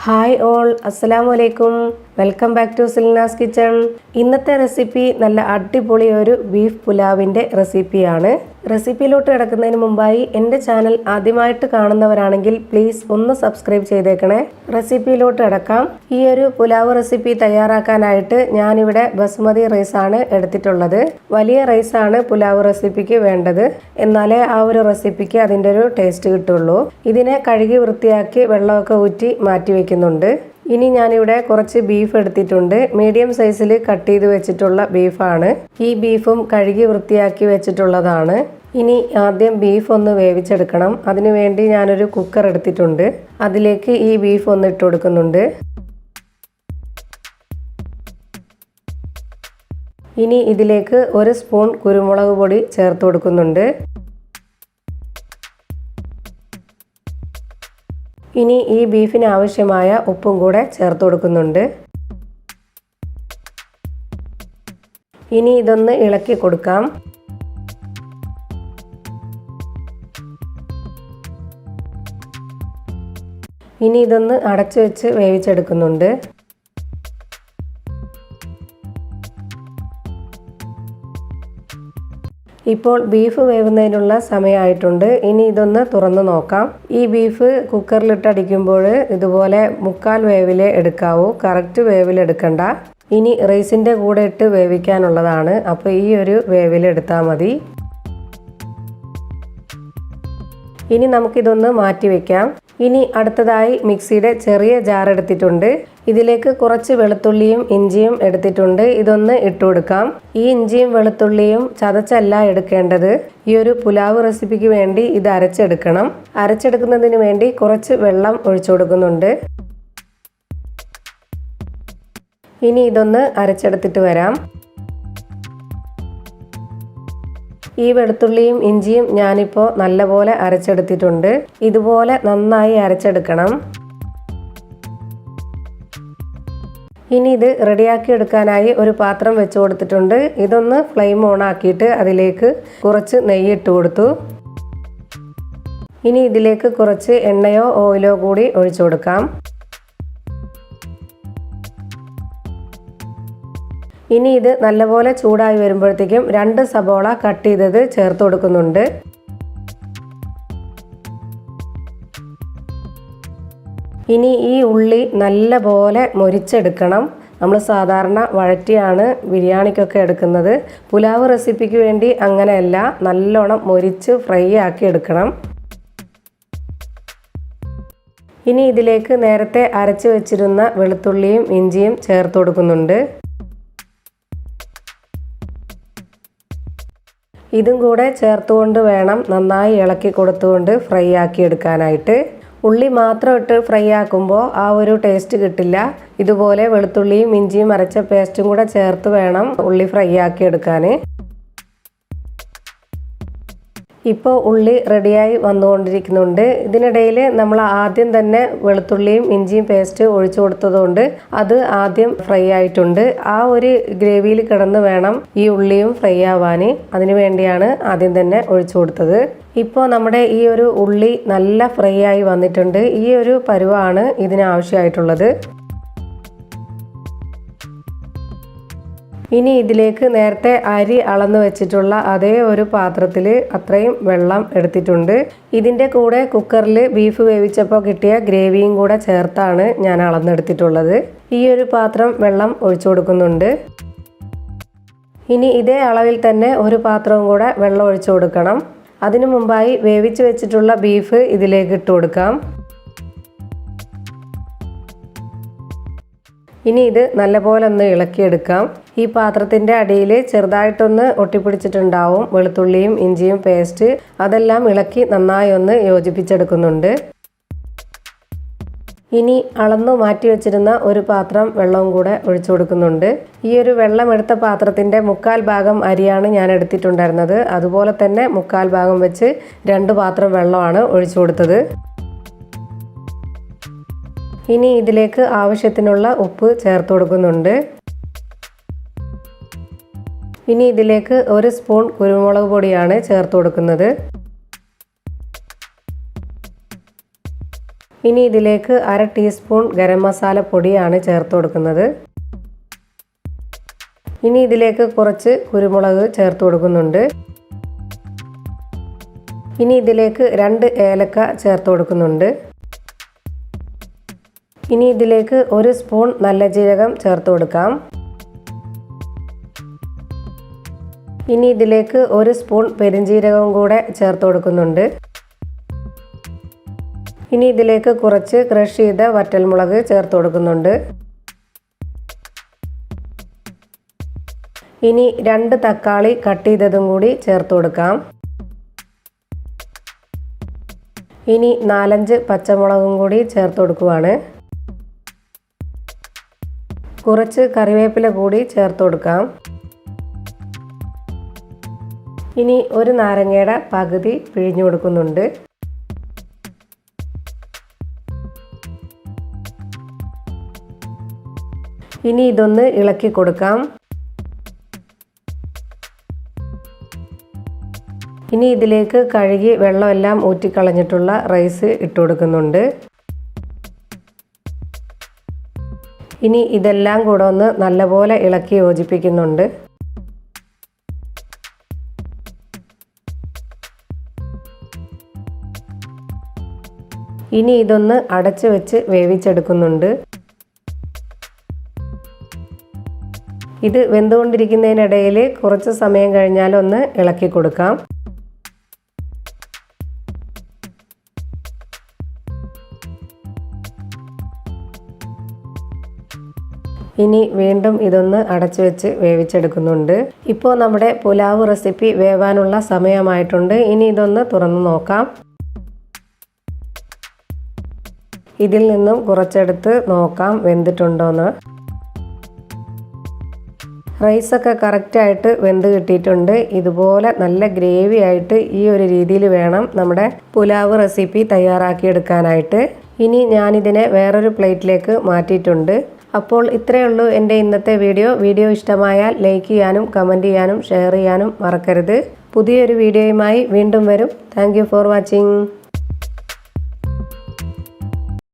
Hi all, അസ്സലാമു അലൈക്കും. Welcome back to Silna's kitchen. ഇന്നത്തെ റെസിപ്പി നല്ല അടിപൊളി ഒരു ബീഫ് പുലാവിൻ്റെ റെസിപ്പിയാണ്. റെസിപ്പിയിലോട്ട് കിടക്കുന്നതിന് മുമ്പായി എൻ്റെ ചാനൽ ആദ്യമായിട്ട് കാണുന്നവരാണെങ്കിൽ പ്ലീസ് ഒന്ന് സബ്സ്ക്രൈബ് ചെയ്തേക്കണേ. റെസിപ്പിയിലോട്ട് കിടക്കാം. ഈ ഒരു പുലാവ് റെസിപ്പി തയ്യാറാക്കാനായിട്ട് ഞാനിവിടെ ബസുമതി റൈസാണ് എടുത്തിട്ടുള്ളത്. വലിയ റൈസാണ് പുലാവ് റെസിപ്പിക്ക് വേണ്ടത്. എന്നാലേ ആ ഒരു റെസിപ്പിക്ക് അതിൻ്റെ ഒരു ടേസ്റ്റ് കിട്ടുള്ളൂ. ഇതിനെ കഴുകി വൃത്തിയാക്കി വെള്ളമൊക്കെ ഊറ്റി മാറ്റി വെക്കുന്നുണ്ട്. ഇനി ഞാനിവിടെ കുറച്ച് ബീഫ് എടുത്തിട്ടുണ്ട്. മീഡിയം സൈസിൽ കട്ട് ചെയ്ത് വെച്ചിട്ടുള്ള ബീഫാണ്. ഈ ബീഫും കഴുകി വൃത്തിയാക്കി വെച്ചിട്ടുള്ളതാണ്. ഇനി ആദ്യം ബീഫ് ഒന്ന് വേവിച്ചെടുക്കണം. അതിനു വേണ്ടി ഞാനൊരു കുക്കർ എടുത്തിട്ടുണ്ട്. അതിലേക്ക് ഈ ബീഫ് ഒന്ന് ഇട്ട് കൊടുക്കുന്നുണ്ട്. ഇനി ഇതിലേക്ക് 1 സ്പൂൺ കുരുമുളക് പൊടി ചേർത്ത് കൊടുക്കുന്നുണ്ട്. ഇനി ഈ ബീഫിന് ആവശ്യമായ ഉപ്പും കൂടെ ചേർത്ത് കൊടുക്കുന്നുണ്ട്. ഇനി ഇതൊന്ന് ഇളക്കി കൊടുക്കാം. ഇനി ഇതൊന്ന് അടച്ചു വെച്ച് വേവിച്ചെടുക്കുന്നുണ്ട്. ഇപ്പോൾ ബീഫ് വേവുന്നതിനുള്ള സമയമായിട്ടുണ്ട്. ഇനി ഇതൊന്ന് തുറന്ന് നോക്കാം. ഈ ബീഫ് കുക്കറിലിട്ടടിക്കുമ്പോൾ ഇതുപോലെ 1/4 വേവിലേ എടുക്കാവൂ. കറക്റ്റ് വേവിലെടുക്കണ്ട. ഇനി റൈസിൻ്റെ കൂടെ ഇട്ട് വേവിക്കാനുള്ളതാണ്. അപ്പോൾ ഈ ഒരു വേവിലെടുത്താൽ മതി. ഇനി നമുക്കിതൊന്ന് മാറ്റി വയ്ക്കാം. ഇനി അടുത്തതായി മിക്സിയുടെ ചെറിയ ജാർ എടുത്തിട്ടുണ്ട്. ഇതിലേക്ക് കുറച്ച് വെളുത്തുള്ളിയും ഇഞ്ചിയും എടുത്തിട്ടുണ്ട്. ഇതൊന്ന് ഇട്ട് കൊടുക്കാം. ഈ ഇഞ്ചിയും വെളുത്തുള്ളിയും ചതച്ചല്ല എടുക്കേണ്ടത്. ഈ ഒരു പുലാവ് റെസിപ്പിക്ക് വേണ്ടി ഇത് അരച്ചെടുക്കണം. അരച്ചെടുക്കുന്നതിന് വേണ്ടി കുറച്ച് വെള്ളം ഒഴിച്ചു കൊടുക്കുന്നുണ്ട്. ഇനി ഇതൊന്ന് അരച്ചെടുത്തിട്ട് വരാം. ഈ വെളുത്തുള്ളിയും ഇഞ്ചിയും ഞാനിപ്പോൾ നല്ലപോലെ അരച്ചെടുത്തിട്ടുണ്ട്. ഇതുപോലെ നന്നായി അരച്ചെടുക്കണം. ഇനി ഇത് റെഡിയാക്കി എടുക്കാനായി ഒരു പാത്രം വെച്ച് കൊടുത്തിട്ടുണ്ട്. ഇതൊന്ന് ഫ്ലെയിം ഓൺ ആക്കിയിട്ട് അതിലേക്ക് കുറച്ച് നെയ്യ് ഇട്ട് കൊടുത്തു. ഇനി ഇതിലേക്ക് കുറച്ച് എണ്ണയോ ഓയിലോ കൂടി ഒഴിച്ചു കൊടുക്കാം. ഇനി ഇത് നല്ലപോലെ ചൂടായി വരുമ്പോഴത്തേക്കും 2 സബോള കട്ട് ചെയ്തത് ചേർത്ത് കൊടുക്കുന്നുണ്ട്. ഇനി ഈ ഉള്ളി നല്ലപോലെ മൊരിച്ചെടുക്കണം. നമ്മൾ സാധാരണ വഴറ്റിയാണ് ബിരിയാണിക്കൊക്കെ എടുക്കുന്നത്. പുലാവ് റെസിപ്പിക്ക് വേണ്ടി അങ്ങനെയല്ല, നല്ലോണം മൊരിച്ച് ഫ്രൈ ആക്കി എടുക്കണം. ഇനി ഇതിലേക്ക് നേരത്തെ അരച്ച് വെച്ചിരുന്ന വെളുത്തുള്ളിയും ഇഞ്ചിയും ചേർത്ത് കൊടുക്കുന്നുണ്ട്. ഇതും കൂടെ ചേർത്തുകൊണ്ട് വേണം നന്നായി ഇളക്കി കൊടുത്തുകൊണ്ട് ഫ്രൈ ആക്കി എടുക്കാനായിട്ട്. ഉള്ളി മാത്രം ഇട്ട് ഫ്രൈ ആക്കുമ്പോൾ ആ ഒരു ടേസ്റ്റ് കിട്ടില്ല. ഇതുപോലെ വെളുത്തുള്ളിയും ഇഞ്ചിയും അരച്ച പേസ്റ്റും കൂടെ ചേർത്ത് വേണം ഉള്ളി ഫ്രൈ ആക്കി എടുക്കാൻ. ഇപ്പോൾ ഉള്ളി റെഡിയായി വന്നുകൊണ്ടിരിക്കുന്നുണ്ട്. ഇതിനിടയിൽ നമ്മൾ ആദ്യം തന്നെ വെളുത്തുള്ളിയും ഇഞ്ചിയും പേസ്റ്റ് ഒഴിച്ചു കൊടുത്തതുകൊണ്ട് അത് ആദ്യം ഫ്രൈ ആയിട്ടുണ്ട്. ആ ഒരു ഗ്രേവിയിൽ കിടന്ന് വേണം ഈ ഉള്ളിയും ഫ്രൈ ആവാൻ. അതിനു വേണ്ടിയാണ് ആദ്യം തന്നെ ഒഴിച്ചു കൊടുത്തത്. ഇപ്പോൾ നമ്മുടെ ഈ ഒരു ഉള്ളി നല്ല ഫ്രൈ ആയി വന്നിട്ടുണ്ട്. ഈ ഒരു പരുവാണ് ഇതിനാവശ്യമായിട്ടുള്ളത്. ഇനി ഇതിലേക്ക് നേരത്തെ അരി അളന്ന് വെച്ചിട്ടുള്ള അതേ ഒരു പാത്രത്തിൽ അത്രയും വെള്ളം എടുത്തിട്ടുണ്ട്. ഇതിൻ്റെ കൂടെ കുക്കറിൽ ബീഫ് വേവിച്ചപ്പോൾ കിട്ടിയ ഗ്രേവിയും കൂടെ ചേർത്താണ് ഞാൻ അളന്നെടുത്തിട്ടുള്ളത്. ഈ ഒരു പാത്രം വെള്ളം ഒഴിച്ചു കൊടുക്കുന്നുണ്ട്. ഇനി ഇതേ അളവിൽ തന്നെ ഒരു പാത്രവും കൂടെ വെള്ളം ഒഴിച്ചു കൊടുക്കണം. അതിനു മുമ്പായി വേവിച്ച് വെച്ചിട്ടുള്ള ബീഫ് ഇതിലേക്ക് ഇട്ട് കൊടുക്കാം. ഇനി ഇത് നല്ലപോലെ ഒന്ന് ഇളക്കിയെടുക്കാം. ഈ പാത്രത്തിൻ്റെ അടിയിൽ ചെറുതായിട്ടൊന്ന് ഒട്ടിപ്പിടിച്ചിട്ടുണ്ടാവും വെളുത്തുള്ളിയും ഇഞ്ചിയും പേസ്റ്റ്. അതെല്ലാം ഇളക്കി നന്നായി ഒന്ന് യോജിപ്പിച്ചെടുക്കുന്നുണ്ട്. ഇനി അളന്നു മാറ്റി വെച്ചിരുന്ന ഒരു പാത്രം വെള്ളവും കൂടെ ഒഴിച്ചു കൊടുക്കുന്നുണ്ട്. ഈ ഒരു വെള്ളം എടുത്ത പാത്രത്തിൻ്റെ 1/4 ഭാഗം അരിയാണ് ഞാൻ എടുത്തിട്ടുണ്ടായിരുന്നത്. അതുപോലെ തന്നെ 1/4 ഭാഗം വെച്ച് 2 പാത്രം വെള്ളമാണ് ഒഴിച്ചു കൊടുത്തത്. ഇനി ഇതിലേക്ക് ആവശ്യത്തിനുള്ള ഉപ്പ് ചേർത്ത് കൊടുക്കുന്നുണ്ട്. ഇനി ഇതിലേക്ക് 1 സ്പൂൺ കുരുമുളക് പൊടിയാണ് ചേർത്ത് കൊടുക്കുന്നത്. ഇനി ഇതിലേക്ക് 1/2 ടീസ്പൂൺ ഗരം മസാല പൊടിയാണ് ചേർത്ത് കൊടുക്കുന്നത്. ഇനി ഇതിലേക്ക് കുറച്ച് കുരുമുളക് ചേർത്ത് കൊടുക്കുന്നുണ്ട്. ഇനി ഇതിലേക്ക് 2 ഏലക്ക ചേർത്ത് കൊടുക്കുന്നുണ്ട്. ഇനി ഇതിലേക്ക് 1 സ്പൂൺ നല്ല ജീരകം ചേർത്ത് കൊടുക്കാം. ഇനി ഇതിലേക്ക് 1 സ്പൂൺ പെരുംജീരകവും കൂടെ ചേർത്ത് കൊടുക്കുന്നുണ്ട്. ഇനി ഇതിലേക്ക് കുറച്ച് ക്രഷ് ചെയ്ത വറ്റൽമുളക് ചേർത്ത് കൊടുക്കുന്നുണ്ട്. ഇനി 2 തക്കാളി കട്ട് ചെയ്തതും കൂടി ചേർത്ത് കൊടുക്കാം. ഇനി 4-5 പച്ചമുളകും കൂടി ചേർത്ത് കൊടുക്കുവാണ്. കുറച്ച് കറിവേപ്പില കൂടി ചേർത്ത് കൊടുക്കാം. ഇനി 1 നാരങ്ങയുടെ പകുതി പിഴിഞ്ഞു കൊടുക്കുന്നുണ്ട്. ഇനി ഇതൊന്ന് ഇളക്കി കൊടുക്കാം. ഇനി ഇതിലേക്ക് കഴുകി വെള്ളമെല്ലാം ഊറ്റിക്കളഞ്ഞിട്ടുള്ള റൈസ് ഇട്ട് കൊടുക്കുന്നുണ്ട്. ഇനി ഇതെല്ലാം കൂടെ ഒന്ന് നല്ലപോലെ ഇളക്കി യോജിപ്പിക്കുന്നുണ്ട്. ഇനി ഇതൊന്ന് അടച്ചു വെച്ച് വേവിച്ചെടുക്കുന്നുണ്ട്. ഇത് വെന്തുകൊണ്ടിരിക്കുന്നതിനിടയിൽ കുറച്ച് സമയം കഴിഞ്ഞാൽ ഒന്ന് ഇളക്കി കൊടുക്കാം. ഇനി വീണ്ടും ഇതൊന്ന് അടച്ചു വെച്ച് വേവിച്ചെടുക്കുന്നുണ്ട്. ഇപ്പോൾ നമ്മുടെ പുലാവ് റെസിപ്പി വേവാനുള്ള സമയമായിട്ടുണ്ട്. ഇനി ഇതൊന്ന് തുറന്നു നോക്കാം. ഇതിൽ നിന്നും കുറച്ചെടുത്ത് നോക്കാം വെന്തിട്ടുണ്ടോയെന്ന്. റൈസൊക്കെ കറക്റ്റായിട്ട് വെന്ത് കിട്ടിയിട്ടുണ്ട്. ഇതുപോലെ നല്ല ഗ്രേവി ആയിട്ട് ഈ ഒരു രീതിയിൽ വേണം നമ്മുടെ പുലാവ് റെസിപ്പി തയ്യാറാക്കിയെടുക്കാനായിട്ട്. ഇനി ഞാനിതിനെ വേറൊരു പ്ലേറ്റിലേക്ക് മാറ്റിയിട്ടുണ്ട്. അപ്പോൾ ഇത്രയേ ഉള്ളൂ എൻ്റെ ഇന്നത്തെ വീഡിയോ ഇഷ്ടമായാൽ ലൈക്ക് ചെയ്യാനും കമൻറ്റ് ചെയ്യാനും ഷെയർ ചെയ്യാനും മറക്കരുത്. പുതിയൊരു വീഡിയോയുമായി വീണ്ടും വരും. Thank you for watching.